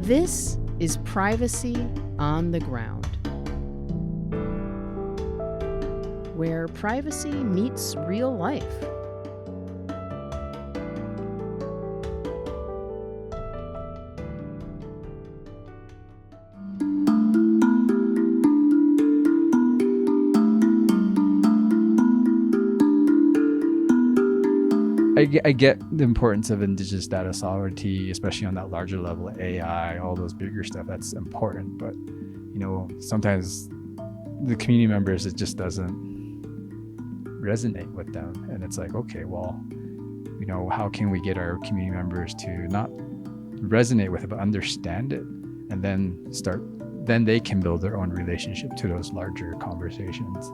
This is Privacy on the Ground, where privacy meets real life. I get the importance of Indigenous data sovereignty, especially on that larger level, AI, all those bigger stuff. That's important, but sometimes the community members, it just doesn't resonate with them, and it's like, okay, well, how can we get our community members to not resonate with it but understand it, and then they can build their own relationship to those larger conversations.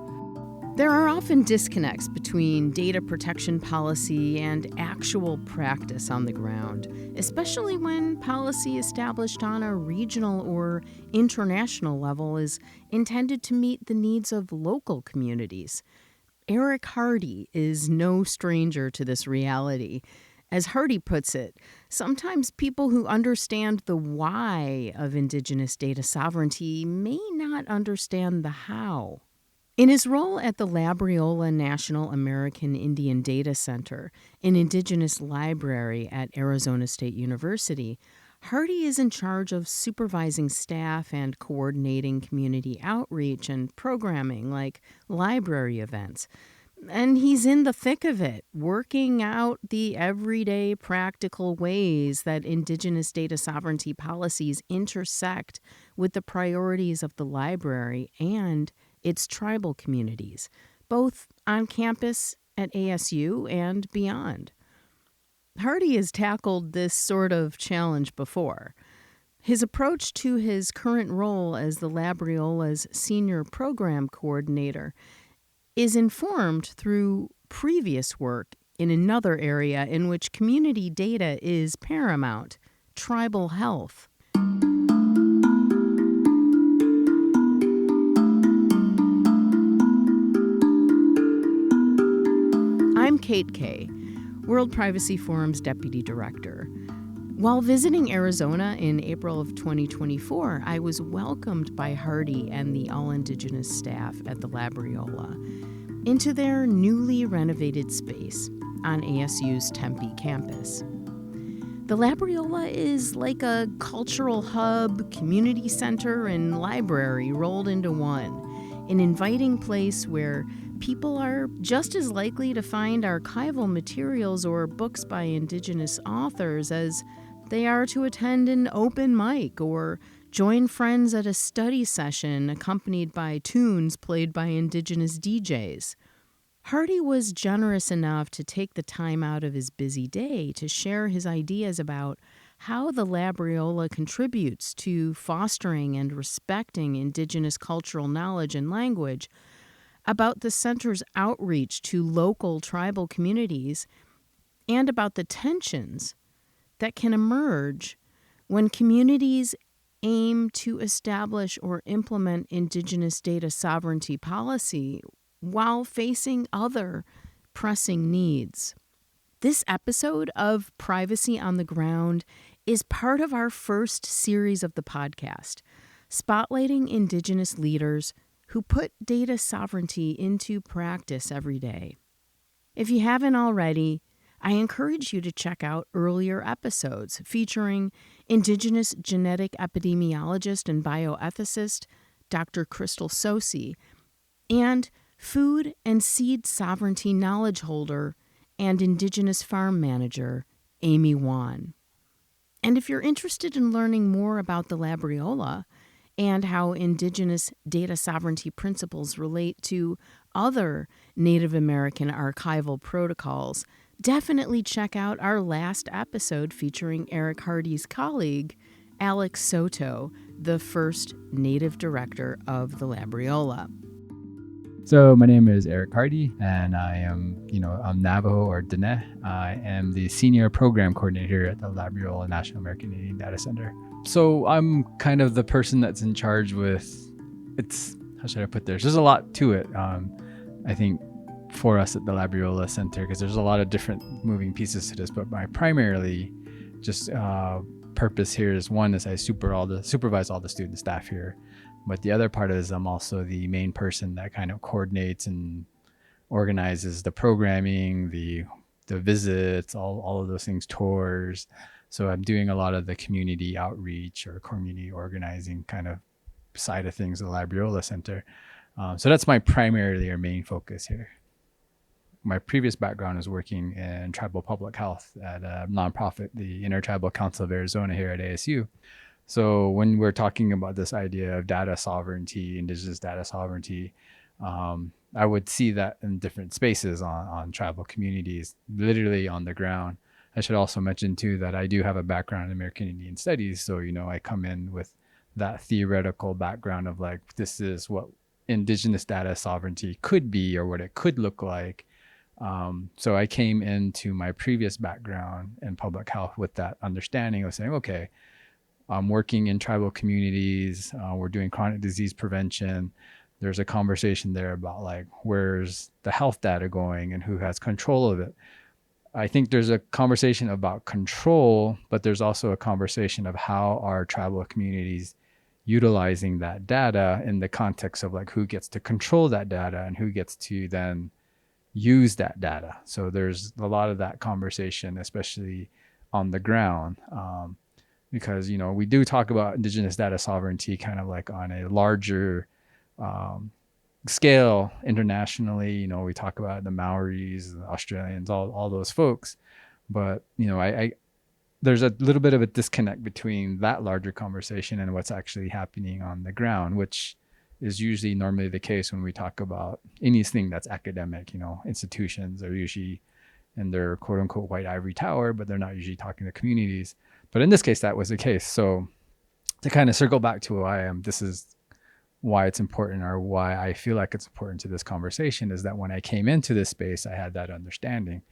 There are often disconnects between data protection policy and actual practice on the ground, especially when policy established on a regional or international level is intended to meet the needs of local communities. Eric Hardy is no stranger to this reality. As Hardy puts it, sometimes people who understand the why of Indigenous data sovereignty may not understand the how. In his role at the Labriola National American Indian Data Center, an indigenous library at Arizona State University, Hardy is in charge of supervising staff and coordinating community outreach and programming like library events. And he's in the thick of it, working out the everyday practical ways that Indigenous data sovereignty policies intersect with the priorities of the library and its tribal communities, both on campus at ASU and beyond. Hardy has tackled this sort of challenge before. His approach to his current role as the Labriola's senior program coordinator is informed through previous work in another area in which community data is paramount: tribal health. I'm Kate Kay, World Privacy Forum's Deputy Director. While visiting Arizona in April of 2024, I was welcomed by Hardy and the all-Indigenous staff at the Labriola into their newly renovated space on ASU's Tempe campus. The Labriola is like a cultural hub, community center, and library rolled into one, an inviting place where people are just as likely to find archival materials or books by Indigenous authors as they are to attend an open mic or join friends at a study session accompanied by tunes played by Indigenous DJs. Hardy was generous enough to take the time out of his busy day to share his ideas about how the Labriola contributes to fostering and respecting Indigenous cultural knowledge and language, about the center's outreach to local tribal communities, and about the tensions that can emerge when communities aim to establish or implement Indigenous data sovereignty policy while facing other pressing needs. This episode of Privacy on the Ground is part of our first series of the podcast, spotlighting Indigenous leaders who put data sovereignty into practice every day. If you haven't already, I encourage you to check out earlier episodes featuring Indigenous genetic epidemiologist and bioethicist Dr. Crystal Sosi and food and seed sovereignty knowledge holder and Indigenous farm manager Amy Wan. And if you're interested in learning more about the Labriola and how Indigenous data sovereignty principles relate to other Native American archival protocols, definitely check out our last episode featuring Eric Hardy's colleague, Alex Soto, the first Native director of the Labriola. So my name is Eric Hardy, and I am, I'm Navajo or Dene. I am the senior program coordinator at the Labriola National American Indian Data Center. So I'm kind of the person that's in charge how should I put this? There's a lot to it. I think for us at the Labriola Center, because there's a lot of different moving pieces to this, but my primarily just purpose here is, one is I supervise all the student staff here, but the other part is I'm also the main person that kind of coordinates and organizes the programming, the visits, all of those things, tours. So I'm doing a lot of the community outreach or community organizing kind of side of things at the Labriola Center. So that's my primarily or main focus here. My previous background is working in tribal public health at a nonprofit, the Intertribal Council of Arizona here at ASU. So when we're talking about this idea of data sovereignty, indigenous data sovereignty, I would see that in different spaces on tribal communities, literally on the ground. I should also mention too that I do have a background in American Indian Studies. So, I come in with that theoretical background of like, this is what indigenous data sovereignty could be or what it could look like. So I came into my previous background in public health with that understanding of saying, okay, I'm working in tribal communities. We're doing chronic disease prevention. There's a conversation there about like, where's the health data going and who has control of it? I think there's a conversation about control, but there's also a conversation of how are tribal communities utilizing that data in the context of like who gets to control that data and who gets to then use that data. So there's a lot of that conversation, especially on the ground, because we do talk about indigenous data sovereignty kind of like on a larger scale internationally. We talk about the Maoris, the Australians, all those folks, but I there's a little bit of a disconnect between that larger conversation and what's actually happening on the ground, which is usually normally the case when we talk about anything that's academic. Institutions are usually in their quote unquote white ivory tower, but they're not usually talking to communities. But in this case, that was the case. So to kind of circle back to who I am, this is why it's important, or why I feel like it's important to this conversation, is that when I came into this space, I had that understanding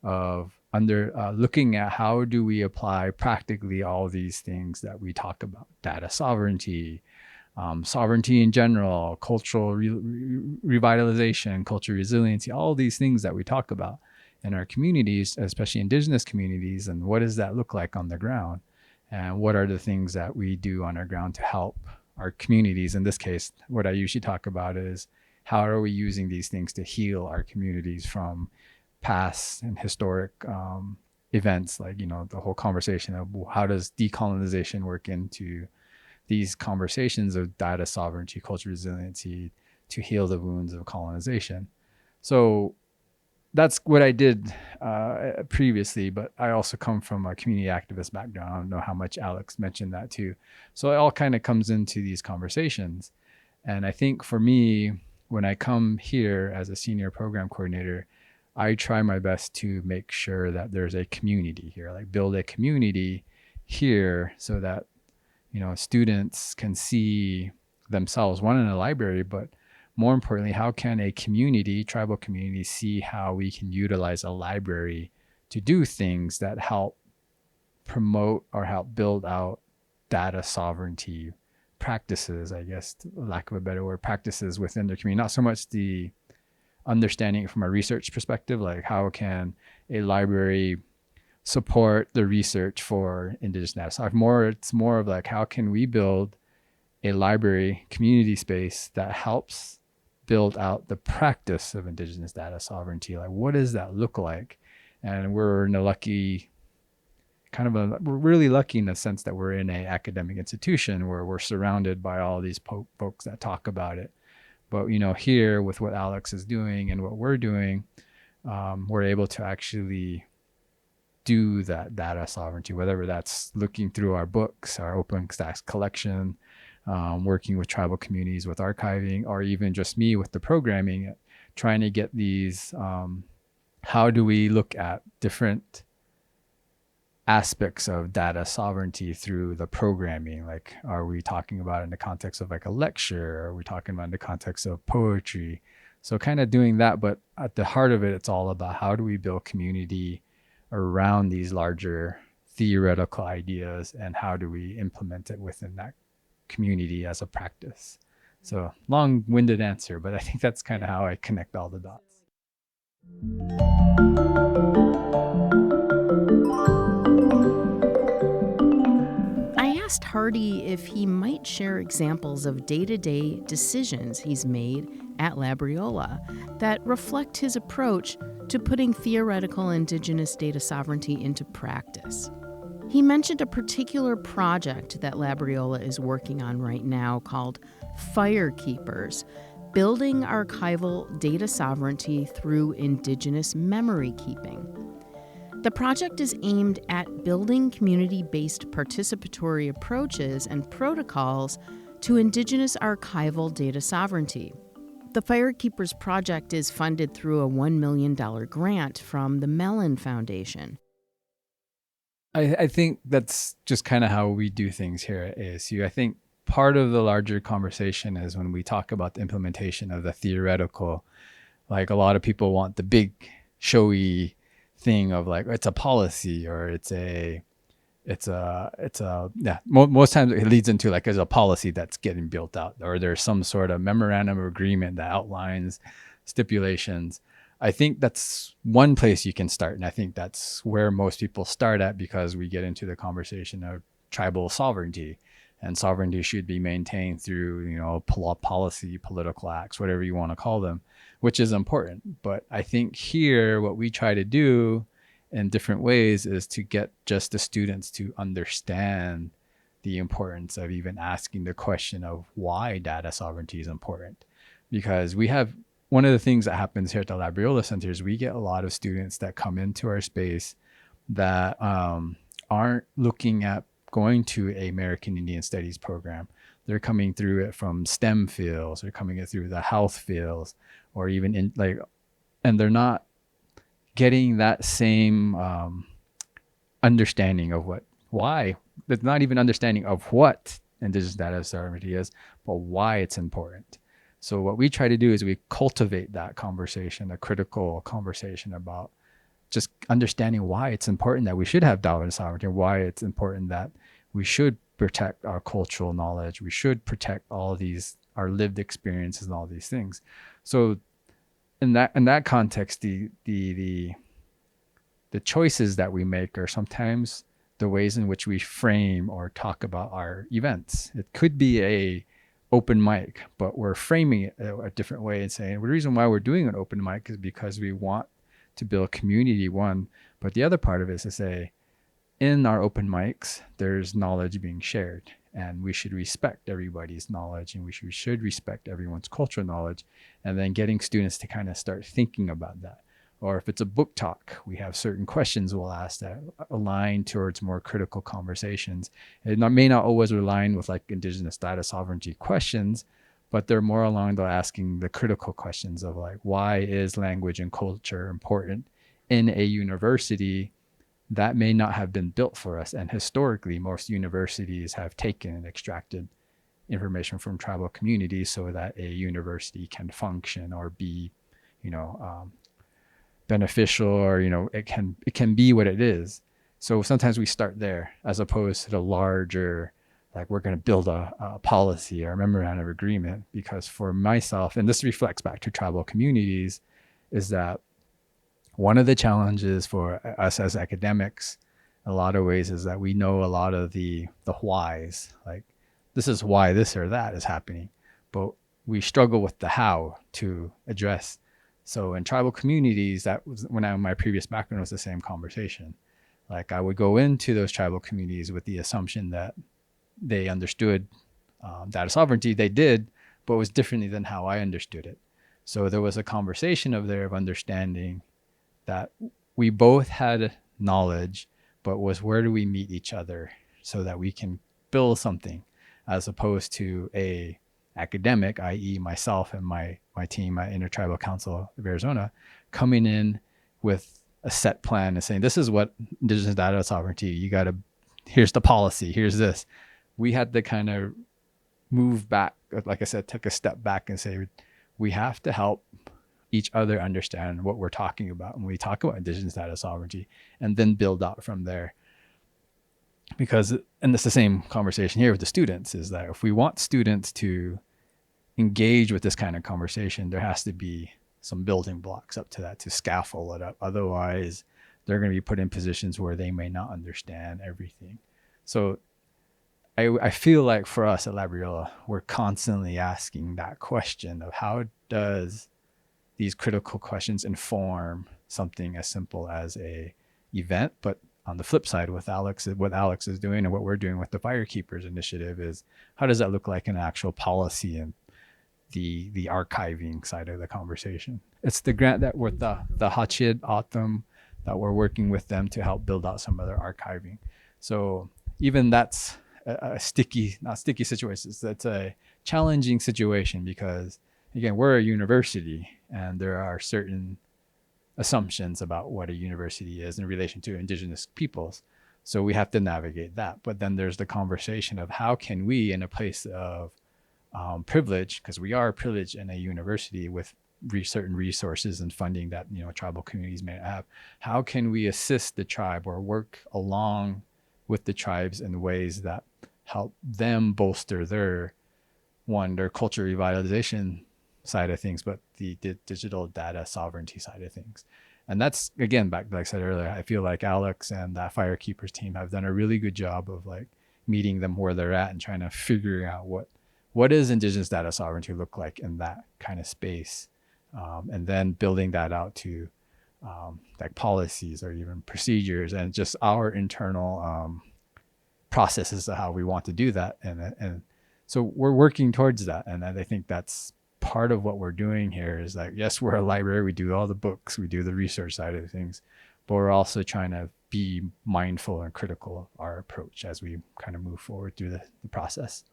of looking at how do we apply practically all these things that we talk about: data sovereignty, sovereignty in general, cultural revitalization, cultural resiliency, all these things that we talk about in our communities, especially indigenous communities, and what does that look like on the ground? And what are the things that we do on our ground to help our communities? In this case, what I usually talk about is how are we using these things to heal our communities from past and historic events, like, the whole conversation of how does decolonization work into these conversations of data sovereignty, cultural resiliency, to heal the wounds of colonization. So that's what I did previously, but I also come from a community activist background. I don't know how much Alex mentioned that too. So it all kind of comes into these conversations. And I think for me, when I come here as a senior program coordinator, I try my best to make sure that there's a community here, like build a community here so that students can see themselves, one, in a library, but more importantly, how can a community, tribal community, see how we can utilize a library to do things that help promote or help build out data sovereignty practices, I guess, lack of a better word, practices within their community. Not so much the understanding from a research perspective, like how can a library support the research for indigenous data sovereignty. It's more of like, how can we build a library community space that helps build out the practice of indigenous data sovereignty? Like, what does that look like? And we're really lucky in the sense that we're in an academic institution where we're surrounded by all these folks that talk about it. But here with what Alex is doing and what we're doing, we're able to actually do that data sovereignty, whether that's looking through our books, our open stacks collection, working with tribal communities with archiving, or even just me with the programming, trying to get these, how do we look at different aspects of data sovereignty through the programming? Like, are we talking about in the context of like a lecture? Are we talking about in the context of poetry? So kind of doing that, but at the heart of it, it's all about how do we build community around these larger theoretical ideas, and how do we implement it within that community as a practice? So long-winded answer, but I think that's kind of how I connect all the dots. asked Hardy if he might share examples of day-to-day decisions he's made at Labriola that reflect his approach to putting theoretical Indigenous data sovereignty into practice. He mentioned a particular project that Labriola is working on right now called Firekeepers, building archival data sovereignty through Indigenous memory keeping. The project is aimed at building community-based participatory approaches and protocols to Indigenous archival data sovereignty. The Firekeepers project is funded through a $1 million grant from the Mellon Foundation. I think that's just kind of how we do things here at ASU. I think part of the larger conversation is when we talk about the implementation of the theoretical, like a lot of people want the big showy thing of like, it's a policy or most times it leads into like there's a policy that's getting built out or there's some sort of memorandum of agreement that outlines stipulations. I think that's one place you can start. And I think that's where most people start at because we get into the conversation of tribal sovereignty, and sovereignty should be maintained through, policy, political acts, whatever you want to call them, which is important. But I think here, what we try to do in different ways is to get just the students to understand the importance of even asking the question of why data sovereignty is important. Because we have one of the things that happens here at the Labriola Center is we get a lot of students that come into our space that aren't looking at going to a American Indian Studies program. They're coming through it from STEM fields, they're coming it through the health fields, or even and they're not getting that same understanding of why. It's not even understanding of what Indigenous data sovereignty is, but why it's important. So what we try to do is we cultivate that conversation, a critical conversation about just understanding why it's important that we should have data sovereignty, why it's important that we should protect our cultural knowledge, we should protect all these, our lived experiences and all these things. So in that context, the choices that we make are sometimes the ways in which we frame or talk about our events. It could be a open mic, but we're framing it a different way and saying the reason why we're doing an open mic is because we want to build community, one, but the other part of it is to say in our open mics there's knowledge being shared and we should respect everybody's knowledge and we should respect everyone's cultural knowledge, and then getting students to kind of start thinking about that. Or if it's a book talk, we have certain questions we'll ask that align towards more critical conversations. It may not always align with like Indigenous data sovereignty questions, but they're more along the asking the critical questions of like, why is language and culture important in a university that may not have been built for us? And historically, most universities have taken and extracted information from tribal communities so that a university can function or be, beneficial, or it can be what it is. So sometimes we start there as opposed to the larger, like we're going to build a policy or a memorandum of agreement. Because for myself, and this reflects back to tribal communities, is that one of the challenges for us as academics in a lot of ways is that we know a lot of the whys, like this is why this or that is happening, but we struggle with the how to address. So in tribal communities, that was my previous background was the same conversation. Like I would go into those tribal communities with the assumption that they understood data sovereignty. They did, but it was differently than how I understood it. So there was a conversation of understanding that we both had knowledge, but was where do we meet each other so that we can build something, as opposed to a academic, i.e. myself and my team at Intertribal Council of Arizona, coming in with a set plan and saying, this is what Indigenous data sovereignty, here's the policy, here's this. We had to kind of move back, like I said, take a step back and say, we have to help each other understand what we're talking about when we talk about Indigenous data sovereignty, and then build out from there. Because, and it's the same conversation here with the students, is that if we want students to engage with this kind of conversation, there has to be some building blocks up to that to scaffold it up. Otherwise, they're going to be put in positions where they may not understand everything. So I feel like for us at Labriola, we're constantly asking that question of how does these critical questions inform something as simple as a event. But on the flip side, with Alex, what Alex is doing and what we're doing with the Firekeepers initiative is how does that look like an actual policy and the archiving side of the conversation. It's the grant that with the Hachid Autumn that we're working with them to help build out some of their archiving. So even that's a sticky, not sticky situation. That's a challenging situation because again, we're a university and there are certain assumptions about what a university is in relation to Indigenous peoples. So we have to navigate that. But then there's the conversation of how can we, in a place of privilege, because we are privileged in a university with certain resources and funding that tribal communities may have, how can we assist the tribe or work along with the tribes in ways that help them bolster their culture revitalization side of things, but the digital data sovereignty side of things. And that's, again, back like I said earlier, I feel like Alex and that Firekeepers team have done a really good job of like meeting them where they're at and trying to figure out what does Indigenous data sovereignty look like in that kind of space, and then building that out to like policies or even procedures and just our internal processes of how we want to do that. And so we're working towards that. And I think that's part of what we're doing here is like, yes, we're a library. We do all the books, we do the research side of things, but we're also trying to be mindful and critical of our approach as we kind of move forward through the process.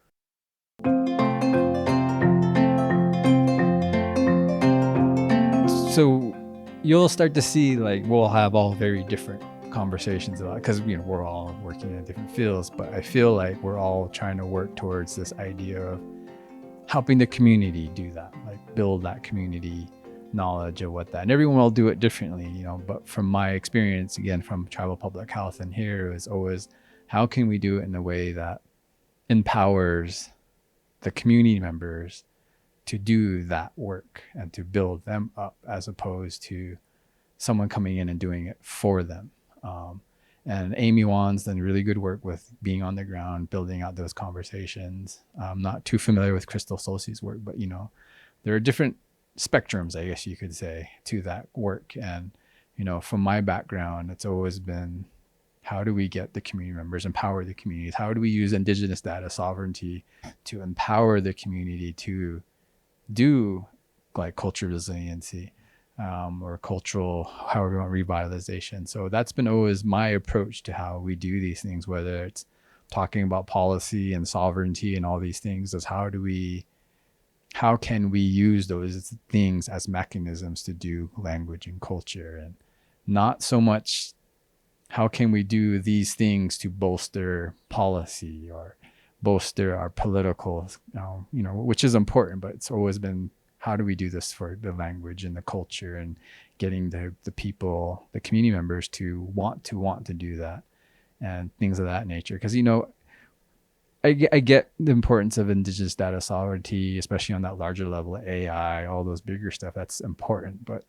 So you'll start to see like we'll have all very different conversations about, because we're all working in different fields, but I feel like we're all trying to work towards this idea of helping the community do that, like build that community knowledge of what that, and everyone will do it differently, but from my experience, again, from tribal public health and here is always how can we do it in a way that empowers the community members to do that work and to build them up as opposed to someone coming in and doing it for them. And Amy Wan's done really good work with being on the ground, building out those conversations. I'm not too familiar with Crystal Solsi's work, but there are different spectrums, I guess you could say, to that work. And from my background, it's always been how do we get the community members, empower the communities? How do we use Indigenous data sovereignty to empower the community to do like culture resiliency or cultural, however you want, revitalization? So that's been always my approach to how we do these things, whether it's talking about policy and sovereignty and all these things, is how can we use those things as mechanisms to do language and culture, and not so much how can we do these things to bolster policy or bolster our political, which is important, but it's always been how do we do this for the language and the culture and getting the people, the community members to want to do that and things of that nature. Because, I get the importance of Indigenous data sovereignty, especially on that larger level, AI, all those bigger stuff. That's important. But,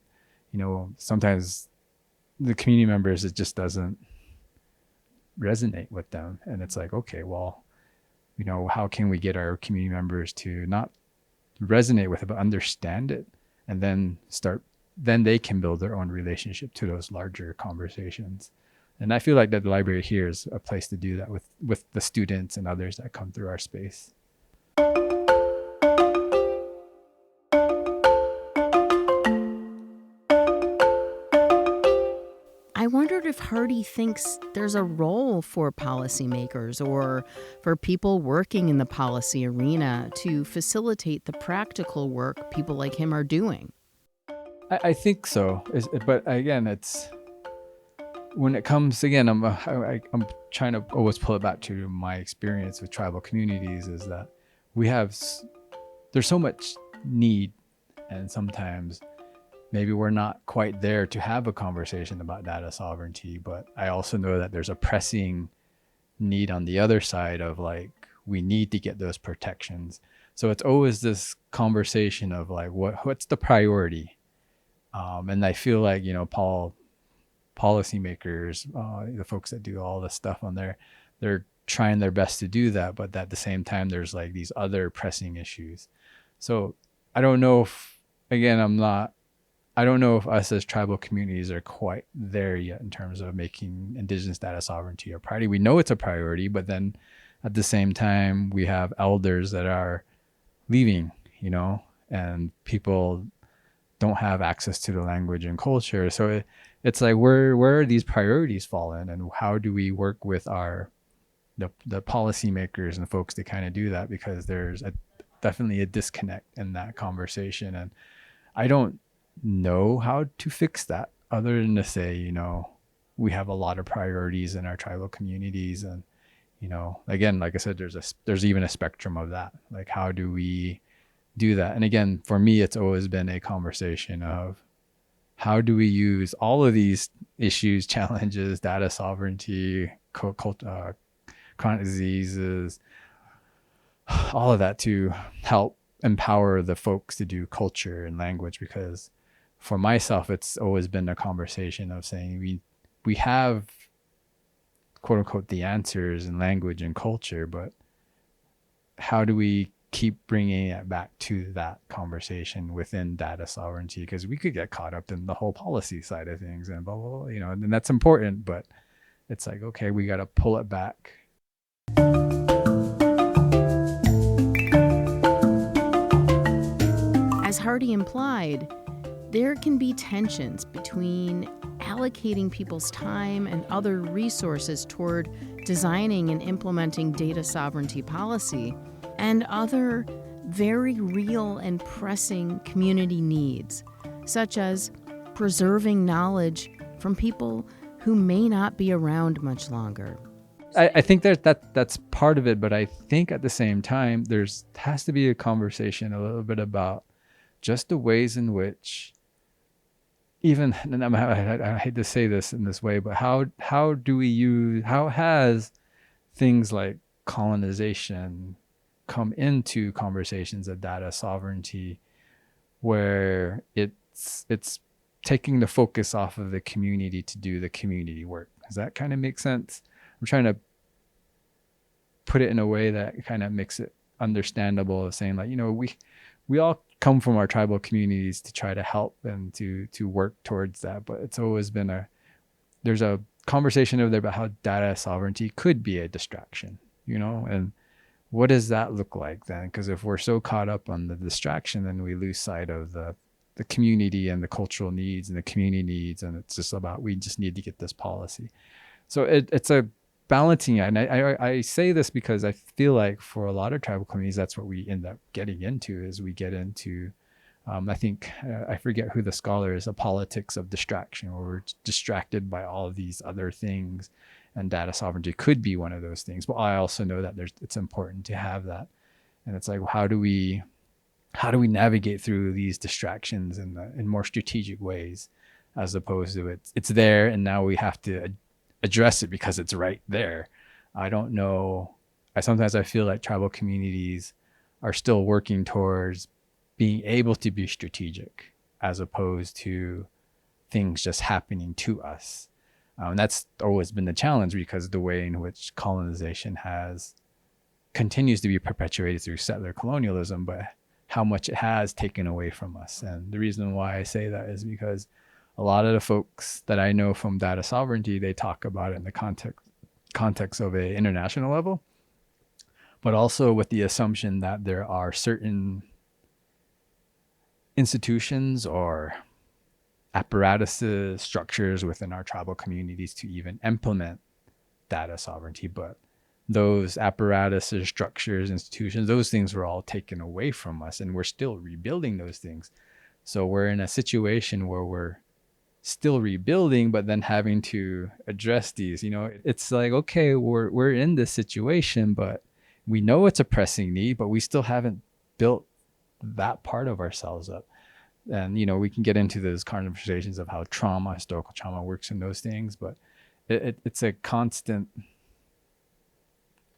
sometimes the community members, it just doesn't resonate with them. And it's like, okay, well, how can we get our community members to not resonate with it, but understand it, and then they can build their own relationship to those larger conversations. And I feel like that the library here is a place to do that with the students and others that come through our space. I wondered if Hardy thinks there's a role for policymakers or for people working in the policy arena to facilitate the practical work people like him are doing. I think so. But again, it's when it comes, again, I'm trying to always pull it back to my experience with tribal communities, is that there's so much need, and sometimes maybe we're not quite there to have a conversation about data sovereignty, but I also know that there's a pressing need on the other side of like, we need to get those protections. So it's always this conversation of like, what's the priority? And I feel like, policymakers, the folks that do all this stuff on there, they're trying their best to do that, but at the same time there's like these other pressing issues. So I don't know if, again, I don't know if us as tribal communities are quite there yet in terms of making Indigenous data sovereignty a priority. We know it's a priority, but then at the same time we have elders that are leaving, and people don't have access to the language and culture. So it's like, where are these priorities fallen, and how do we work with the policymakers and the folks to kind of do that? Because there's definitely a disconnect in that conversation, and I don't know how to fix that other than to say, we have a lot of priorities in our tribal communities, and again, like I said, there's even a spectrum of that. Like, how do we do that? And again, for me, it's always been a conversation of how do we use all of these issues, challenges, data sovereignty, chronic diseases, all of that to help empower the folks to do culture and language. Because for myself, it's always been a conversation of saying we have, quote unquote, the answers in language and culture, but how do we keep bringing it back to that conversation within data sovereignty? Because we could get caught up in the whole policy side of things and blah, blah, blah, and that's important, but it's like, okay, we got to pull it back. As Hardy implied, there can be tensions between allocating people's time and other resources toward designing and implementing data sovereignty policy and other very real and pressing community needs, such as preserving knowledge from people who may not be around much longer. I think that's part of it, but I think at the same time, has to be a conversation a little bit about just the ways in which, even, and I hate to say this in this way, but how has things like colonization come into conversations of data sovereignty, where it's taking the focus off of the community to do the community work? Does that kind of make sense? I'm trying to put it in a way that kind of makes it understandable, of saying, like, we all come from our tribal communities to try to help and to work towards that, but it's always been there's a conversation over there about how data sovereignty could be a distraction, and what does that look like then? Because if we're so caught up on the distraction, then we lose sight of the community and the cultural needs and the community needs, and it's just about, we just need to get this policy. So it's a balancing act. And I say this because I feel like for a lot of tribal communities, that's what we end up getting into, is we get into, I think, I forget who the scholar is, a politics of distraction, where we're distracted by all of these other things, and data sovereignty could be one of those things. But I also know that it's important to have that. And it's like, well, how do we navigate through these distractions in more strategic ways, as opposed to it's there and now we have to address it because it's right there. I don't know. Sometimes I feel like tribal communities are still working towards being able to be strategic, as opposed to things just happening to us. And that's always been the challenge, because the way in which colonization continues to be perpetuated through settler colonialism, but how much it has taken away from us. And the reason why I say that is because a lot of the folks that I know from data sovereignty, they talk about it in the context of an international level, but also with the assumption that there are certain institutions or apparatuses, structures within our tribal communities to even implement data sovereignty. But those apparatuses, structures, institutions, those things were all taken away from us, and we're still rebuilding those things. So we're in a situation where we're still rebuilding, but then having to address these. It's like, okay, we're in this situation, but we know it's a pressing need, but we still haven't built that part of ourselves up. And we can get into those conversations of how historical trauma works in those things, but it's a constant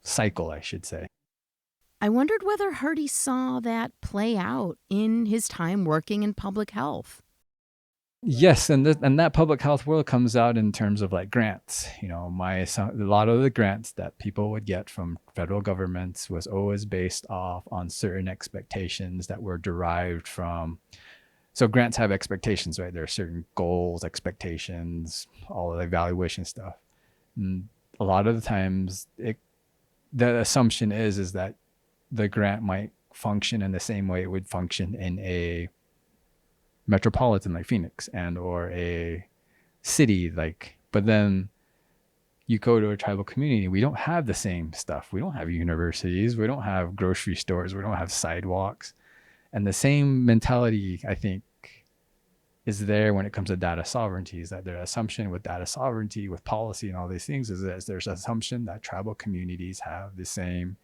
cycle, I should say. I wondered whether Hardy saw that play out in his time working in public health. Yes, and that public health world comes out in terms of like grants. A lot of the grants that people would get from federal governments was always based off on certain expectations that were derived from. So grants have expectations, right? There are certain goals, expectations, all of the evaluation stuff. And a lot of the times, the assumption is that the grant might function in the same way it would function in a metropolitan like Phoenix and or a city like. But then you go to a tribal community, we don't have the same stuff. We don't have universities, we don't have grocery stores, we don't have sidewalks. And the same mentality, I think, is there when it comes to data sovereignty. Is that their assumption with data sovereignty, with policy and all these things, is that there's an assumption that tribal communities have the same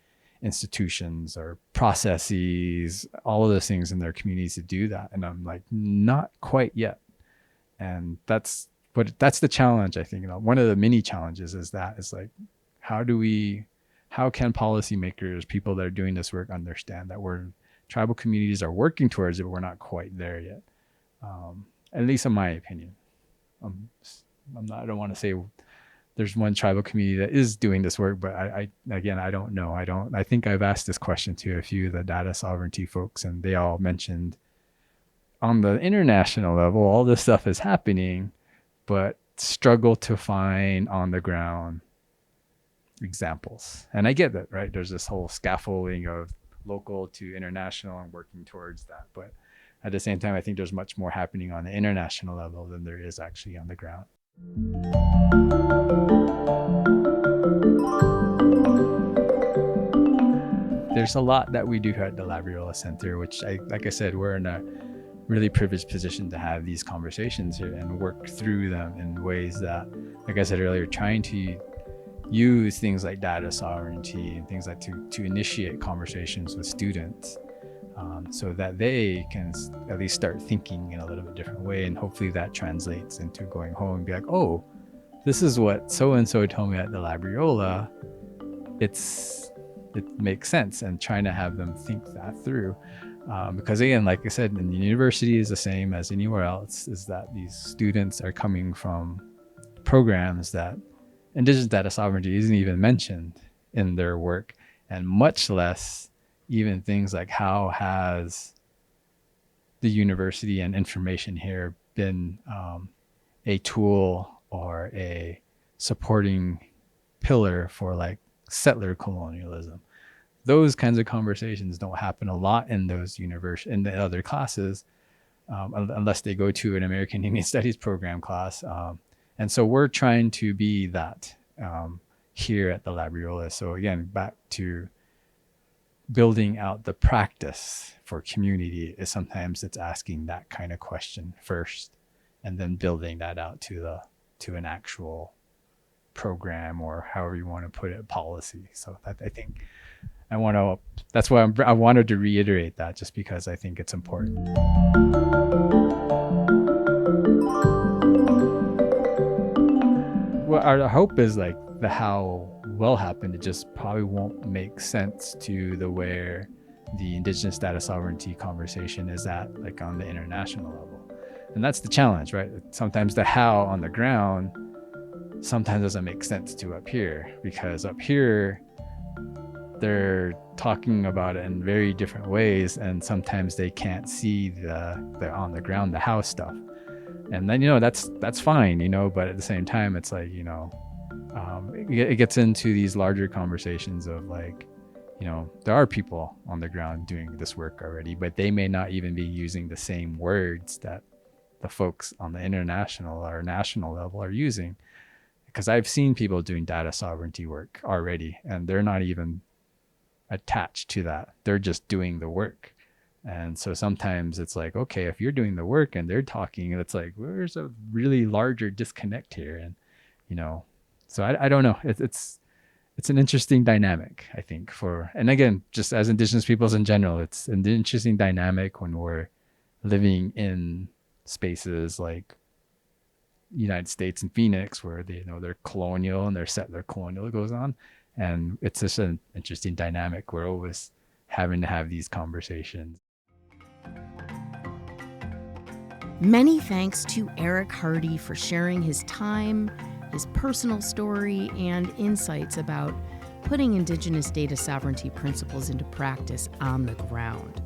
institutions or processes, all of those things in their communities to do that. And I'm like, not quite yet. And that's the challenge, I think. One of the many challenges is like, how can policymakers, people that are doing this work, understand that tribal communities are working towards it, but we're not quite there yet. At least in my opinion. I don't want to say there's one tribal community that is doing this work, but I don't know. I think I've asked this question to a few of the data sovereignty folks, and they all mentioned on the international level, all this stuff is happening, but struggle to find on the ground examples. And I get that, right? There's this whole scaffolding of local to international and working towards that. But at the same time, I think there's much more happening on the international level than there is actually on the ground. There's a lot that we do here at the Labriola Center, which, like I said, we're in a really privileged position to have these conversations here and work through them in ways that, like I said earlier, trying to use things like data sovereignty and things like to initiate conversations with students, so that they can at least start thinking in a little bit different way. And hopefully that translates into going home and be like, oh, this is what so-and-so told me at the Labriola. It makes sense, and trying to have them think that through. Because again, like I said, in the university is the same as anywhere else, is that these students are coming from programs that Indigenous data sovereignty isn't even mentioned in their work, and much less even things like how has the university and information here been a tool or a supporting pillar for like settler colonialism. Those kinds of conversations don't happen a lot in those in the other classes, unless they go to an American Indian Studies program class. And so we're trying to be that here at the Labriola. So again, back to building out the practice for community is sometimes it's asking that kind of question first, and then building that out to an actual program, or however you want to put it, policy. So that, I think that's why I wanted to reiterate that, just because I think it's important. Well, our hope is like the how will happen. It just probably won't make sense to where the Indigenous data sovereignty conversation is at, like on the international level. And that's the challenge, right? Sometimes the how on the ground sometimes doesn't make sense to up here, because up here they're talking about it in very different ways, and sometimes they can't see the on the ground, the how stuff. And then, that's fine, but at the same time, it's like, it gets into these larger conversations of like, there are people on the ground doing this work already, but they may not even be using the same words that the folks on the international or national level are using. Because I've seen people doing data sovereignty work already, and they're not even attached to that. They're just doing the work. And so sometimes it's like, okay, if you're doing the work and they're talking, it's like, there's a really larger disconnect here. And, so I don't know. It's an interesting dynamic, I think, and again, just as Indigenous peoples in general, it's an interesting dynamic when we're living in spaces like United States and Phoenix, where they're colonial and their settler colonial goes on. And it's just an interesting dynamic. We're always having to have these conversations. Many thanks to Eric Hardy for sharing his time, his personal story, and insights about putting Indigenous data sovereignty principles into practice on the ground.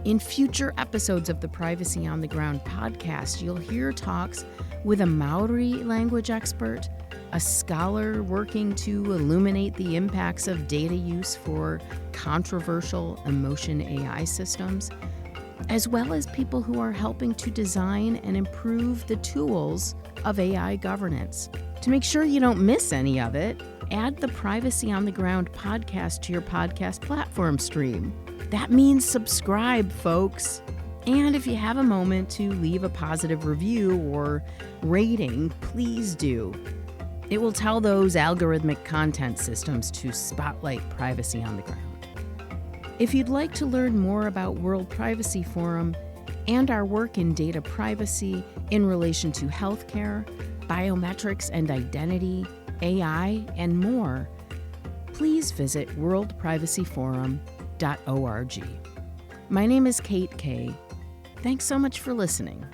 In future episodes of the Privacy on the Ground podcast, you'll hear talks with a Maori language expert, a scholar working to illuminate the impacts of data use for controversial emotion AI systems, as well as people who are helping to design and improve the tools of AI governance. To make sure you don't miss any of it, add the Privacy on the Ground podcast to your podcast platform stream. That means subscribe, folks. And if you have a moment to leave a positive review or rating, please do. It will tell those algorithmic content systems to spotlight privacy on the ground. If you'd like to learn more about World Privacy Forum and our work in data privacy in relation to healthcare, biometrics and identity, AI, and more, please visit worldprivacyforum.org. My name is Kate Kay. Thanks so much for listening.